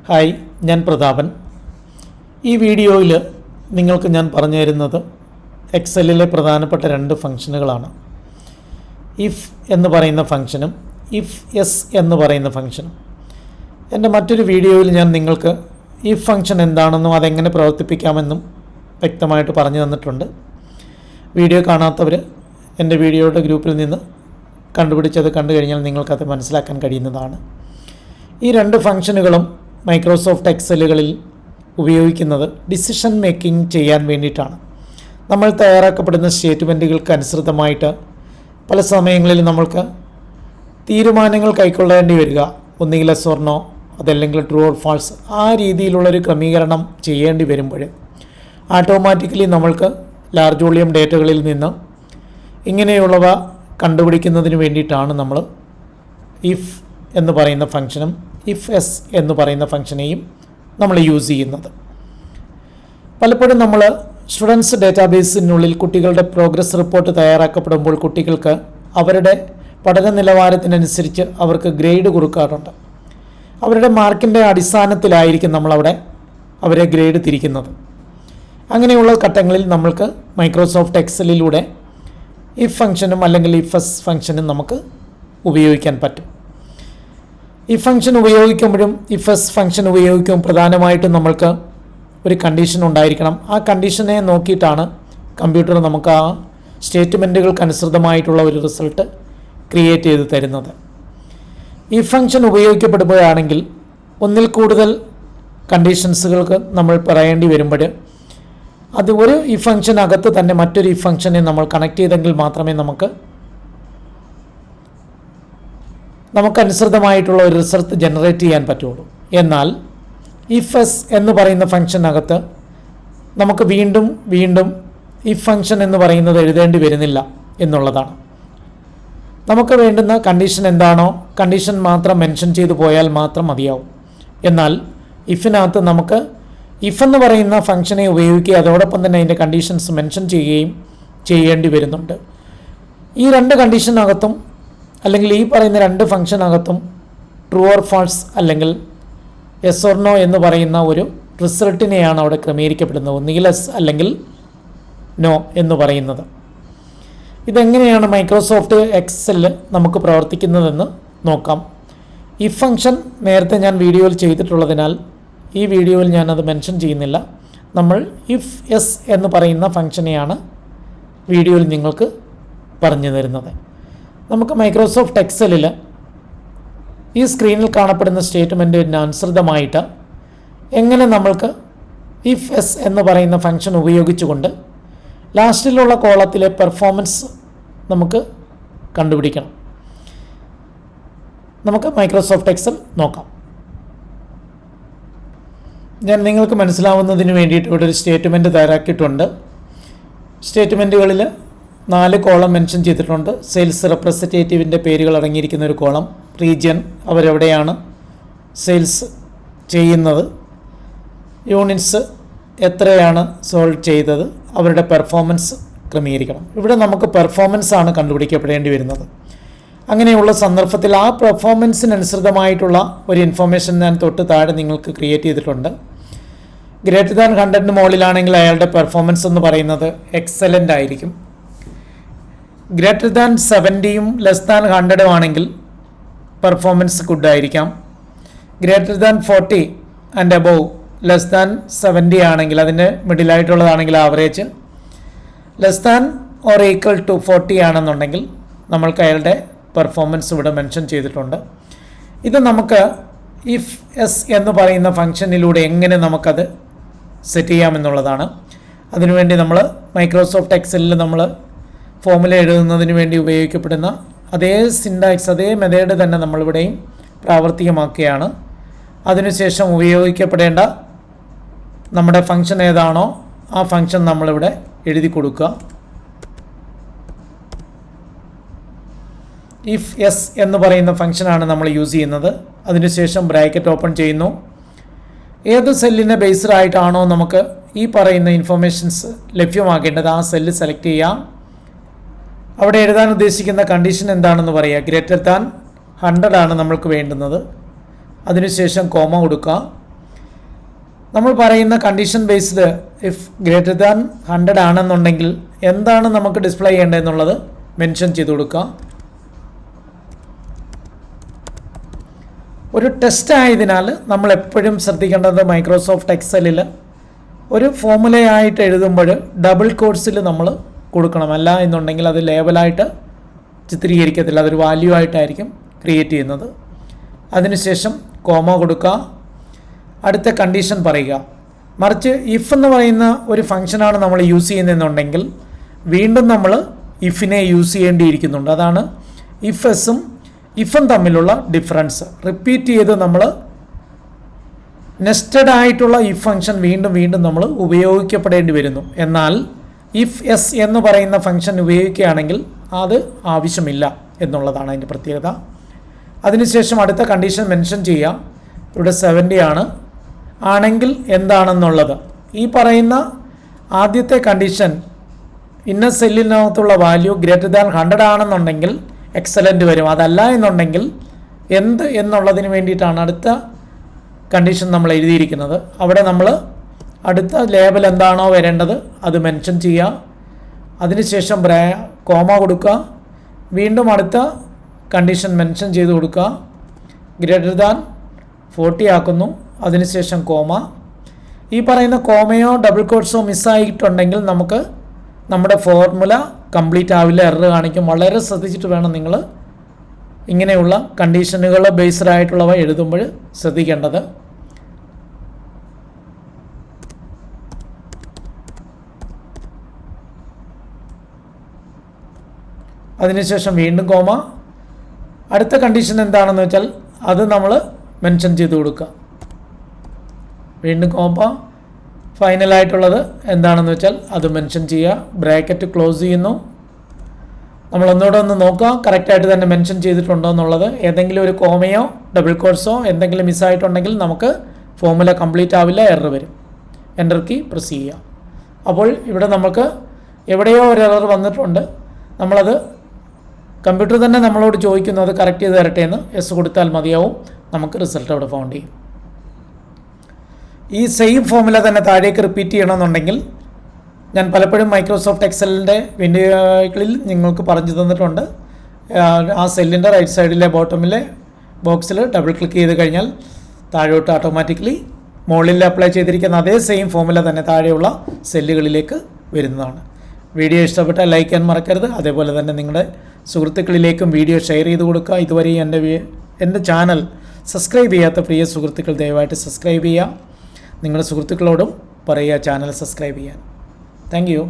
Hi, ഞാൻ പ്രതാപൻ. ഈ വീഡിയോയിൽ നിങ്ങൾക്ക് ഞാൻ പറഞ്ഞു തരുന്നത് എക്സലിലെ പ്രധാനപ്പെട്ട രണ്ട് ഫംഗ്ഷനുകളാണ്. ഇഫ് എന്ന് പറയുന്ന ഫംഗ്ഷനും ഇഫ് എസ് എന്ന് പറയുന്ന ഫംഗ്ഷനും. എൻ്റെ മറ്റൊരു വീഡിയോയിൽ ഞാൻ നിങ്ങൾക്ക് ഇഫ് ഫംഗ്ഷൻ എന്താണെന്നും അതെങ്ങനെ പ്രവർത്തിപ്പിക്കാമെന്നും വ്യക്തമായിട്ട് പറഞ്ഞു തന്നിട്ടുണ്ട്. വീഡിയോ കാണാത്തവർ എൻ്റെ വീഡിയോയുടെ ഗ്രൂപ്പിൽ നിന്ന് കണ്ടുപിടിച്ചത് കണ്ടു കഴിഞ്ഞാൽ നിങ്ങൾക്കത് മനസ്സിലാക്കാൻ കഴിയുന്നതാണ്. ഈ രണ്ട് ഫംഗ്ഷനുകളും മൈക്രോസോഫ്റ്റ് എക്സലുകളിൽ ഉപയോഗിക്കുന്നത് ഡിസിഷൻ മേക്കിംഗ് ചെയ്യാൻ വേണ്ടിയിട്ടാണ്. നമ്മൾ തയ്യാറാക്കപ്പെടുന്ന സ്റ്റേറ്റ്മെൻറ്റുകൾക്ക് അനുസൃതമായിട്ട് പല സമയങ്ങളിൽ നമ്മൾക്ക് തീരുമാനങ്ങൾ കൈക്കൊള്ളേണ്ടി വരിക, ഒന്നുകിൽ യെസ് ഓർ നോ, അതല്ലെങ്കിൽ ട്രൂ ഓർ ഫാൾസ്, ആ രീതിയിലുള്ളൊരു ക്രമീകരണം ചെയ്യേണ്ടി വരുമ്പോൾ ഓട്ടോമാറ്റിക്കലി നമ്മൾക്ക് ലാർജ് വോളിയം ഡേറ്റകളിൽ നിന്ന് ഇങ്ങനെയുള്ളവ കണ്ടുപിടിക്കുന്നതിന് വേണ്ടിയിട്ടാണ് നമ്മൾ ഇഫ് എന്ന് പറയുന്ന ഫംഗ്ഷനും ഇഫ് എസ് എന്ന് പറയുന്ന ഫംഗ്ഷനെയും നമ്മൾ യൂസ് ചെയ്യുന്നത്. പലപ്പോഴും നമ്മൾ സ്റ്റുഡൻസ് ഡേറ്റാബേസിനുള്ളിൽ കുട്ടികളുടെ പ്രോഗ്രസ് റിപ്പോർട്ട് തയ്യാറാക്കപ്പെടുമ്പോൾ കുട്ടികൾക്ക് അവരുടെ പഠന നിലവാരത്തിനനുസരിച്ച് അവർക്ക് ഗ്രേഡ് കൊടുക്കാറുണ്ട്. അവരുടെ മാർക്കിൻ്റെ അടിസ്ഥാനത്തിലായിരിക്കും നമ്മളവിടെ അവരെ ഗ്രേഡ് തിരിക്കുന്നത്. അങ്ങനെയുള്ള ഘട്ടങ്ങളിൽ നമ്മൾക്ക് മൈക്രോസോഫ്റ്റ് എക്സലിലൂടെ ഇഫ് ഫംഗ്ഷനും അല്ലെങ്കിൽ ഇഫ് എസ് ഫംഗ്ഷനും നമുക്ക് ഉപയോഗിക്കാൻ പറ്റും. ഈ ഫംഗ്ഷൻ ഉപയോഗിക്കുമ്പോഴും ഇഫ് എസ് ഫംഗ്ഷൻ ഉപയോഗിക്കുമ്പോൾ പ്രധാനമായിട്ടും നമ്മൾക്ക് ഒരു കണ്ടീഷൻ ഉണ്ടായിരിക്കണം. ആ കണ്ടീഷനെ നോക്കിയിട്ടാണ് കമ്പ്യൂട്ടർ നമുക്ക് ആ സ്റ്റേറ്റ്മെൻറ്റുകൾക്ക് അനുസൃതമായിട്ടുള്ള ഒരു റിസൾട്ട് ക്രിയേറ്റ് ചെയ്ത് തരുന്നത്. ഈ ഫംഗ്ഷൻ ഉപയോഗിക്കപ്പെടുമ്പോഴാണെങ്കിൽ ഒന്നിൽ കൂടുതൽ കണ്ടീഷൻസുകൾക്ക് നമ്മൾ പറയേണ്ടി വരുമ്പോൾ അത് ഒരു ഈ ഫംഗ്ഷനകത്ത് തന്നെ മറ്റൊരു ഈ ഫംഗ്ഷനെ നമ്മൾ കണക്ട് ചെയ്തെങ്കിൽ മാത്രമേ നമുക്കനുസൃതമായിട്ടുള്ള ഒരു റിസൾട്ട് ജനറേറ്റ് ചെയ്യാൻ പറ്റുള്ളൂ. എന്നാൽ ഇഫ് എസ് എന്ന് പറയുന്ന ഫംഗ്ഷനകത്ത് നമുക്ക് വീണ്ടും ഈ ഫംഗ്ഷൻ എന്ന് പറയുന്നത് എഴുതേണ്ടി വരുന്നില്ല എന്നുള്ളതാണ്. നമുക്ക് വേണ്ടുന്ന കണ്ടീഷൻ എന്താണോ കണ്ടീഷൻ മാത്രം മെൻഷൻ ചെയ്തു പോയാൽ മാത്രം മതിയാവും. എന്നാൽ ഇഫിനകത്ത് നമുക്ക് ഇഫ് എന്ന് പറയുന്ന ഫംഗ്ഷനെ ഉപയോഗിക്കുക, അതോടൊപ്പം തന്നെ അതിൻ്റെ കണ്ടീഷൻസ് മെൻഷൻ ചെയ്യുകയും ചെയ്യേണ്ടി വരുന്നുണ്ട്. ഈ രണ്ട് കണ്ടീഷനകത്തും അല്ലെങ്കിൽ ഈ പറയുന്ന രണ്ട് ഫംഗ്ഷനകത്തും ട്രൂ ഓർ ഫാൾസ് അല്ലെങ്കിൽ യെസ് ഓർ നോ എന്ന് പറയുന്ന ഒരു റിസൾട്ടിനെയാണ് അവിടെ ക്രമീകരിക്കപ്പെടുന്നത്, ഒന്നുകിൽ എസ് അല്ലെങ്കിൽ നോ എന്ന് പറയുന്നത്. ഇതെങ്ങനെയാണ് മൈക്രോസോഫ്റ്റ് എക്സലിൽ നമുക്ക് പ്രവർത്തിക്കുന്നതെന്ന് നോക്കാം. ഈ ഫംഗ്ഷൻ നേരത്തെ ഞാൻ വീഡിയോയിൽ ചെയ്തിട്ടുള്ളതിനാൽ ഈ വീഡിയോയിൽ ഞാനത് മെൻഷൻ ചെയ്യുന്നില്ല. നമ്മൾ ഇഫ് എസ് എന്ന് പറയുന്ന ഫംഗ്ഷനെയാണ് വീഡിയോയിൽ നിങ്ങൾക്ക് പറഞ്ഞു തരുന്നത്. നമുക്ക് മൈക്രോസോഫ്റ്റ് എക്സലിൽ ഈ സ്ക്രീനിൽ കാണപ്പെടുന്ന സ്റ്റേറ്റ്മെൻറ്റിന് അനുസൃതമായിട്ട് എങ്ങനെ നമ്മൾക്ക് ഇഫ് എസ് എന്ന് പറയുന്ന ഫംഗ്ഷൻ ഉപയോഗിച്ചുകൊണ്ട് ലാസ്റ്റിലുള്ള കോളത്തിലെ പെർഫോമൻസ് നമുക്ക് കണ്ടുപിടിക്കണം. നമുക്ക് മൈക്രോസോഫ്റ്റ് എക്സൽ നോക്കാം. ഞാൻ നിങ്ങൾക്ക് മനസ്സിലാവുന്നതിന് വേണ്ടിയിട്ട് ഇവിടെ ഒരു സ്റ്റേറ്റ്മെൻറ്റ് തയ്യാറാക്കിയിട്ടുണ്ട്. സ്റ്റേറ്റ്മെൻറ്റുകളിൽ 4 കോളം മെൻഷൻ ചെയ്തിട്ടുണ്ട്. സെയിൽസ് റെപ്രസെൻറ്റേറ്റീവിൻ്റെ പേരുകൾ അടങ്ങിയിരിക്കുന്ന ഒരു കോളം, റീജിയൻ, അവരെവിടെയാണ് സെയിൽസ് ചെയ്യുന്നത്, യൂണിറ്റ്സ് എത്രയാണ് സോൾവ് ചെയ്തത്, അവരുടെ പെർഫോമൻസ് ക്രമീകരിക്കണം. ഇവിടെ നമുക്ക് പെർഫോമൻസ് ആണ് കണ്ടുപിടിക്കപ്പെടേണ്ടി വരുന്നത്. അങ്ങനെയുള്ള സന്ദർഭത്തിൽ ആ പെർഫോമൻസിനനുസൃതമായിട്ടുള്ള ഒരു ഇൻഫർമേഷൻ ഞാൻ തൊട്ട് താഴെ നിങ്ങൾക്ക് ക്രിയേറ്റ് ചെയ്തിട്ടുണ്ട്. ഗ്രേറ്റർ ദാൻ 100 മുകളിലാണെങ്കിൽ അയാളുടെ പെർഫോമൻസ് എന്ന് പറയുന്നത് എക്സലൻ്റ് ആയിരിക്കും. ഗ്രേറ്റർ ദാൻ 70യും ലെസ് ദാൻ 100 ആണെങ്കിൽ പെർഫോമൻസ് ഗുഡ് ആയിരിക്കാം. Greater than 40 and above less than 70 ആണെങ്കിൽ, അതിൻ്റെ മിഡിലായിട്ടുള്ളതാണെങ്കിൽ average, less than or equal to 40 ആണെന്നുണ്ടെങ്കിൽ നമ്മൾക്ക് അയാളുടെ പെർഫോമൻസ് ഇവിടെ മെൻഷൻ ചെയ്തിട്ടുണ്ട്. ഇത് നമുക്ക് ഇഫ് എസ് എന്ന് പറയുന്ന ഫംഗ്ഷനിലൂടെ എങ്ങനെ നമുക്കത് സെറ്റ് ചെയ്യാമെന്നുള്ളതാണ്. അതിനുവേണ്ടി നമ്മൾ മൈക്രോസോഫ്റ്റ് എക്സലിൽ നമ്മൾ ഫോമുല എഴുതുന്നതിന് വേണ്ടി ഉപയോഗിക്കപ്പെടുന്ന അതേ സിൻടാക്സ്, അതേ മെത്തേഡ് തന്നെ നമ്മളിവിടെയും പ്രാവർത്തികമാക്കുകയാണ്. അതിനുശേഷം ഉപയോഗിക്കപ്പെടേണ്ട നമ്മുടെ ഫംഗ്ഷൻ ഏതാണോ ആ ഫംഗ്ഷൻ നമ്മളിവിടെ എഴുതി കൊടുക്കുക. ഇഫ് എസ് എന്ന് പറയുന്ന ഫംഗ്ഷനാണ് നമ്മൾ യൂസ് ചെയ്യുന്നത്. അതിനുശേഷം ബ്രാക്കറ്റ് ഓപ്പൺ ചെയ്യുന്നു. ഏത് സെല്ലിനെ ബേസ്ഡ് ആയിട്ടാണോ നമുക്ക് ഈ പറയുന്ന ഇൻഫർമേഷൻസ് ലഭ്യമാക്കേണ്ടത് ആ സെല്ല് സെലക്ട് ചെയ്യാം. അവിടെ എഴുതാൻ ഉദ്ദേശിക്കുന്ന കണ്ടീഷൻ എന്താണെന്ന് പറയുക. ഗ്രേറ്റർ ദാൻ 100 ആണ് നമ്മൾക്ക് വേണ്ടുന്നത്. അതിനുശേഷം കോമ കൊടുക്കുക. നമ്മൾ പറയുന്ന condition based if greater than 100 ആണെന്നുണ്ടെങ്കിൽ എന്താണ് നമുക്ക് ഡിസ്പ്ലേ ചെയ്യേണ്ടതെന്നുള്ളത് മെൻഷൻ ചെയ്ത് കൊടുക്കുക. ഒരു ടെസ്റ്റ് ആയതിനാൽ നമ്മൾ എപ്പോഴും ശ്രദ്ധിക്കേണ്ടത് മൈക്രോസോഫ്റ്റ് എക്സലിൽ ഒരു ഫോമുലയായിട്ട് എഴുതുമ്പോൾ ഡബിൾ കോട്ട്സിൽ നമ്മൾ കൊടുക്കണം. അല്ല എന്നുണ്ടെങ്കിൽ അത് ലേബലായിട്ട് ചിത്രീകരിക്കത്തില്ല, അതൊരു വാല്യൂ ആയിട്ടായിരിക്കും ക്രിയേറ്റ് ചെയ്യുന്നത്. അതിനുശേഷം കോമ കൊടുക്കുക, അടുത്ത കണ്ടീഷൻ പറയുക. മറിച്ച് ഇഫ് എന്ന് പറയുന്ന ഒരു ഫംഗ്ഷനാണ് നമ്മൾ യൂസ് ചെയ്യുന്നതെന്നുണ്ടെങ്കിൽ വീണ്ടും നമ്മൾ ഇഫിനെ യൂസ് ചെയ്യേണ്ടിയിരിക്കുന്നുണ്ട്. അതാണ് ഇഫ് എസും ഇഫും തമ്മിലുള്ള ഡിഫറൻസ്. റിപ്പീറ്റ് ചെയ്ത് നമ്മൾ നെസ്റ്റഡ് ആയിട്ടുള്ള ഇഫ് ഫംഗ്ഷൻ വീണ്ടും വീണ്ടും നമ്മൾ ഉപയോഗിക്കപ്പെടേണ്ടി വരുന്നു. എന്നാൽ ഇഫ് എസ് എന്ന് പറയുന്ന ഫംഗ്ഷൻ ഉപയോഗിക്കുകയാണെങ്കിൽ അത് ആവശ്യമില്ല എന്നുള്ളതാണ് അതിൻ്റെ പ്രത്യേകത. അതിനുശേഷം അടുത്ത കണ്ടീഷൻ മെൻഷൻ ചെയ്യാം. ഇവിടെ 70 ആണെങ്കിൽ എന്താണെന്നുള്ളത്. ഈ പറയുന്ന ആദ്യത്തെ കണ്ടീഷൻ ഇന്ന സെല്ലിനകത്തുള്ള വാല്യൂ ഗ്രേറ്റർ ദാൻ 100 ആണെന്നുണ്ടെങ്കിൽ എക്സലൻ്റ് വരും. അതല്ല എന്നുണ്ടെങ്കിൽ എന്ത് എന്നുള്ളതിന് വേണ്ടിയിട്ടാണ് അടുത്ത കണ്ടീഷൻ നമ്മൾ എഴുതിയിരിക്കുന്നത്. അവിടെ നമ്മൾ അടുത്ത ലേബൽ എന്താണോ വരേണ്ടത് അത് മെൻഷൻ ചെയ്യുക. അതിനുശേഷം കോമ കൊടുക്കുക, വീണ്ടും അടുത്ത കണ്ടീഷൻ മെൻഷൻ ചെയ്ത് കൊടുക്കുക. ഗ്രേറ്റർ ദാൻ 40 ആക്കുന്നു, അതിനുശേഷം കോമ. ഈ പറയുന്ന കോമയോ ഡബിൾ കോട്ട്സോ മിസ്സായിട്ടുണ്ടെങ്കിൽ നമുക്ക് നമ്മുടെ ഫോർമുല കംപ്ലീറ്റ് ആവില്ല, എറർ കാണിക്കും. വളരെ ശ്രദ്ധിച്ചിട്ട് വേണം നിങ്ങൾ ഇങ്ങനെയുള്ള കണ്ടീഷനുകൾ ബേസ്ഡ് ആയിട്ടുള്ളവ എഴുതുമ്പോൾ ശ്രദ്ധിക്കേണ്ടത്. അതിനുശേഷം വീണ്ടും കോമ. അടുത്ത കണ്ടീഷൻ എന്താണെന്ന് വെച്ചാൽ അത് നമ്മൾ മെൻഷൻ ചെയ്ത് കൊടുക്കുക. വീണ്ടും കോമ. ഫൈനലായിട്ടുള്ളത് എന്താണെന്ന് വെച്ചാൽ അത് മെൻഷൻ ചെയ്യുക. ബ്രാക്കറ്റ് ക്ലോസ് ചെയ്യുന്നു. നമ്മളൊന്നുകൂടെ ഒന്ന് നോക്കുക കറക്റ്റായിട്ട് തന്നെ മെൻഷൻ ചെയ്തിട്ടുണ്ടോ എന്നുള്ളത്. ഏതെങ്കിലും ഒരു കോമയോ ഡബിൾ കോട്ട്സോ എന്തെങ്കിലും മിസ്സായിട്ടുണ്ടെങ്കിൽ നമുക്ക് ഫോർമുല കംപ്ലീറ്റ് ആവില്ല, എറർ വരും. എൻ്റർ കീ പ്രസ് ചെയ്യുക. അപ്പോൾ ഇവിടെ നമുക്ക് എവിടെയോ ഒരു എറർ വന്നിട്ടുണ്ട്. നമ്മളത് കമ്പ്യൂട്ടർ തന്നെ നമ്മളോട് ചോദിക്കുന്നു അത് കറക്റ്റ് ചെയ്ത് തരട്ടെ എന്ന്. എസ് കൊടുത്താൽ മതിയാവും. നമുക്ക് റിസൾട്ട് അവിടെ ഫൗണ്ട് ചെയ്യും. ഈ സെയിം ഫോർമുല തന്നെ താഴേക്ക് റിപ്പീറ്റ് ചെയ്യണമെന്നുണ്ടെങ്കിൽ ഞാൻ പലപ്പോഴും മൈക്രോസോഫ്റ്റ് എക്സലിൻ്റെ വീഡിയോകളിൽ നിങ്ങൾക്ക് പറഞ്ഞു തന്നിട്ടുണ്ട്. ആ സെല്ലിൻ്റെ റൈറ്റ് സൈഡിലെ ബോട്ടമിലെ ബോക്സിൽ ഡബിൾ ക്ലിക്ക് ചെയ്ത് കഴിഞ്ഞാൽ താഴോട്ട് ഓട്ടോമാറ്റിക്കലി മുകളിൽ അപ്ലൈ ചെയ്തിരിക്കുന്ന അതേ സെയിം ഫോർമുല തന്നെ താഴെയുള്ള സെല്ലുകളിലേക്ക് വരുന്നതാണ്. വീഡിയോ ഇഷ്ടപ്പെട്ടാൽ ലൈക്ക് ചെയ്യാൻ മറക്കരുത്. അതേപോലെ തന്നെ നിങ്ങളുടെ സുഹൃത്തുക്കളിലേക്കും വീഡിയോ ഷെയർ ചെയ്ത് കൊടുക്കുക. ഇതുവരെ എൻ്റെ ചാനൽ സബ്സ്ക്രൈബ് ചെയ്യാത്ത പ്രിയ സുഹൃത്തുക്കൾ ദയവായിട്ട് സബ്സ്ക്രൈബ് ചെയ്യുക. നിങ്ങളുടെ സുഹൃത്തുക്കളോടും പറയുക ചാനൽ സബ്സ്ക്രൈബ് ചെയ്യാൻ. Thank you.